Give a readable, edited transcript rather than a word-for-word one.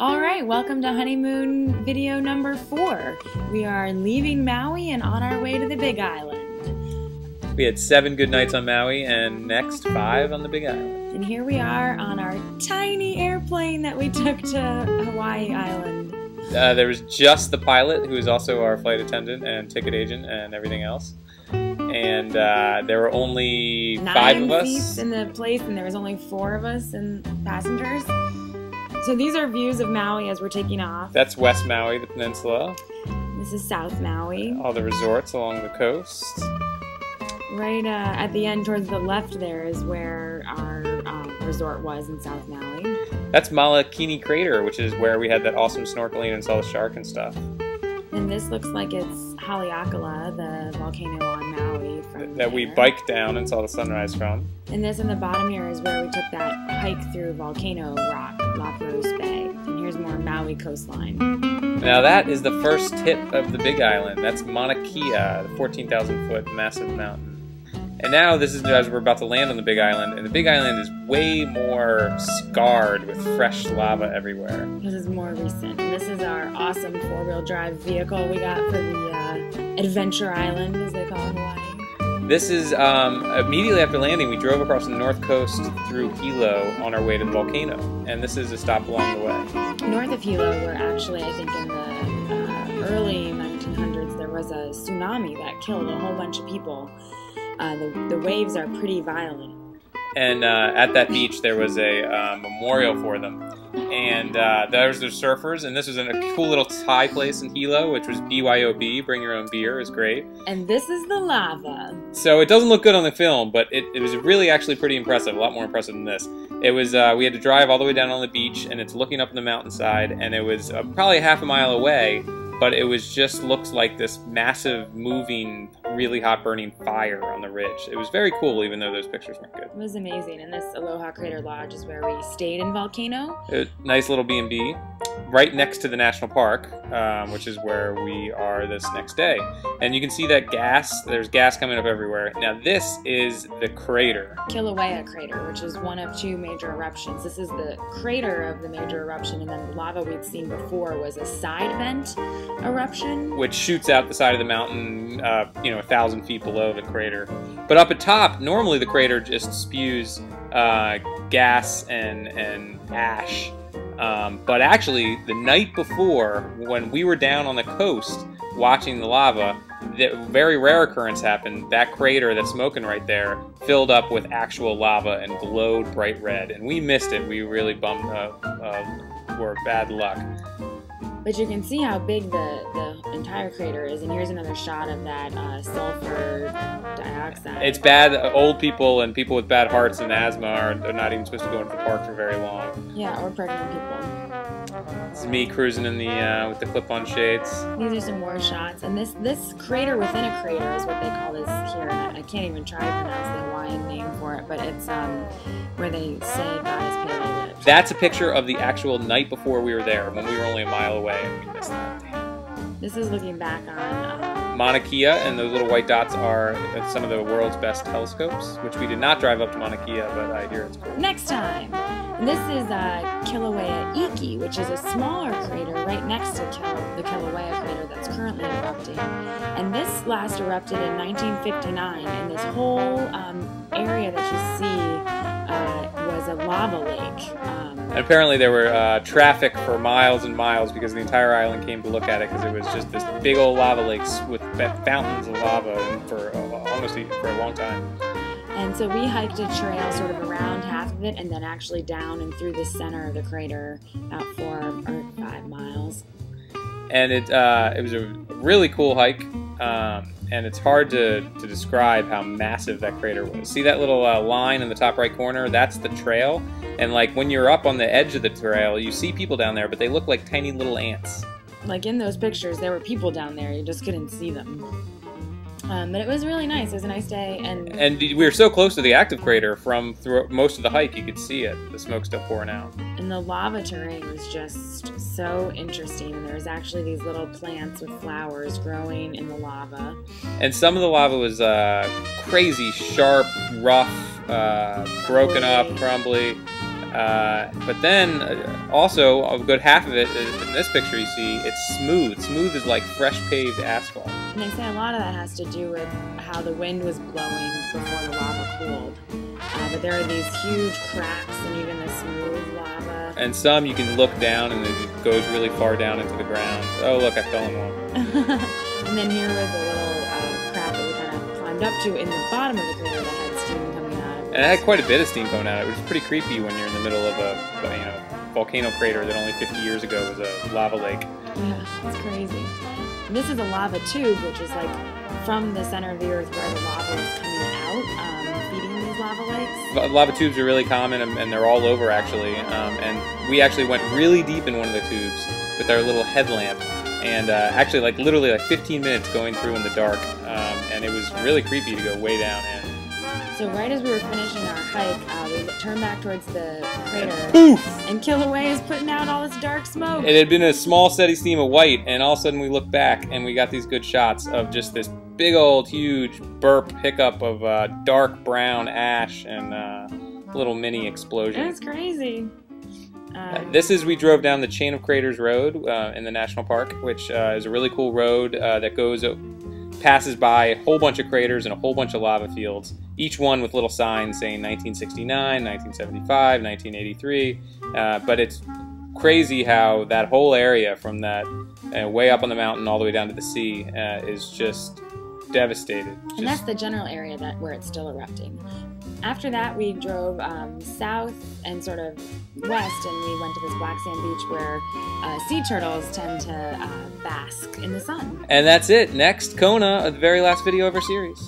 Alright, welcome to Honeymoon video number 4. We are leaving Maui and on our way to the Big Island. We had 7 good nights on Maui and next 5 on the Big Island. And here we are on our tiny airplane that we took to Hawaii Island. There was just the pilot, who is also our flight attendant and ticket agent and everything else. And there were only 5 of us. 9 seats in the place, and there was only 4 of us and passengers. So these are views of Maui as we're taking off. That's West Maui, the peninsula. This is South Maui. All the resorts along the coast. Right at the end towards the left there is where our resort was in South Maui. That's Malakini Crater, which is where we had that awesome snorkeling and saw the shark and stuff. And this looks like it's Haleakala, the volcano on Maui. That we biked down and saw the sunrise from. And this in the bottom here is where we took that hike through Volcano Rock, La Perouse Bay. And here's more Maui coastline. Now that is the first tip of the Big Island. That's Mauna Kea, the 14,000-foot massive mountain. And now this is as we're about to land on the Big Island, and the Big Island is way more scarred with fresh lava everywhere. This is more recent. And this is our awesome 4-wheel drive vehicle we got for the Adventure Island, as they call Hawaii. This is immediately after landing, we drove across the north coast through Hilo on our way to the volcano, and this is a stop along the way. North of Hilo, where actually I think in the early 1900s there was a tsunami that killed a whole bunch of people. The waves are pretty violent. And at that beach there was a memorial for them. And there's the surfers, and this was in a cool little Thai place in Hilo, which was BYOB, bring your own beer, is great. And this is the lava. So it doesn't look good on the film, but it was really actually pretty impressive, a lot more impressive than this. It was, we had to drive all the way down on the beach, and it's looking up the mountainside, and it was probably half a mile away, but it was just looks like this massive, moving, really hot burning fire on the ridge. It was very cool, even though those pictures weren't good. It was amazing, and this Aloha Crater Lodge is where we stayed in Volcano. Nice little B&B, right next to the national park, which is where we are this next day. And you can see that gas, there's gas coming up everywhere. Now this is the crater. Kilauea Crater, which is one of 2 major eruptions. This is the crater of the major eruption, and then the lava we'd seen before was a side vent eruption. Which shoots out the side of the mountain, 1,000 feet below the crater. But up at top, normally the crater just spews gas and ash. But actually, the night before, when we were down on the coast watching the lava, the very rare occurrence happened. That crater that's smoking right there filled up with actual lava and glowed bright red. And we missed it. We really were bad luck. But you can see how big the entire crater is, and here's another shot of that sulfur dioxide. It's bad. Old people and people with bad hearts and asthma are not even supposed to go into the park for very long. Yeah, or pregnant people. This is me cruising in the with the clip-on shades. These are some more shots, and this crater within a crater is what they call this here. And I can't even try to pronounce the Hawaiian name for it, but it's where they say God is pale lips. That's a picture of the actual night before we were there, when we were only a mile away, and we missed that. Damn. This is looking back on Mauna Kea, and those little white dots are some of the world's best telescopes, which we did not drive up to Mauna Kea, but I hear it's cool. Next time. And this is Kilauea Iki, which is a smaller crater right next to the Kilauea crater that's currently erupting. And this last erupted in 1959, and this whole area that you see was a lava lake. And apparently there were traffic for miles and miles because the entire island came to look at it because it was just this big old lava lakes with fountains of lava for almost for a long time. And so we hiked a trail sort of around half of it and then actually down and through the center of the crater about 4 or 5 miles. And it was a really cool hike, and it's hard to describe how massive that crater was. See that little line in the top right corner? That's the trail. And like when you're up on the edge of the trail, you see people down there, but they look like tiny little ants. Like in those pictures, there were people down there. You just couldn't see them. But it was really nice. It was a nice day. And we were so close to the active crater from through most of the hike, you could see it. The smoke still pouring out. And the lava terrain was just so interesting. And there was actually these little plants with flowers growing in the lava. And some of the lava was crazy, sharp, rough, broken up, crumbly. But then also, a good half of it is, in this picture you see, it's smooth. Smooth is like fresh paved asphalt. And they say a lot of that has to do with how the wind was blowing before the lava cooled. But there are these huge cracks in even the smooth lava. And some you can look down and it goes really far down into the ground. Oh look, I fell in one. And then here was a little crack that we kind of climbed up to in the bottom of the crater that had steam coming out of it. And it had quite a bit of steam coming out of it. It was pretty creepy when you're in the middle of a volcano crater that only 50 years ago was a lava lake. Yeah, it's crazy. And this is a lava tube, which is like from the center of the earth where the lava is coming out, feeding these lava lakes. Lava tubes are really common, and they're all over actually. And we actually went really deep in one of the tubes with our little headlamp, and actually literally 15 minutes going through in the dark, and it was really creepy to go way down in. So right as we were finishing our hike, we turned back towards the crater, Poof! And Kilauea is putting out all this dark smoke. It had been a small steady stream of white, and all of a sudden we looked back and we got these good shots of just this big old huge burp hiccup of dark brown ash and little mini explosion. It's crazy. We drove down the Chain of Craters Road in the national park, which is a really cool road that passes by a whole bunch of craters and a whole bunch of lava fields, each one with little signs saying 1969, 1975, 1983. But it's crazy how that whole area from that way up on the mountain all the way down to the sea is just devastated. And that's the general area where it's still erupting. After that, we drove south and sort of west, and we went to this black sand beach where sea turtles tend to bask in the sun. And that's it. Next, Kona, the very last video of our series.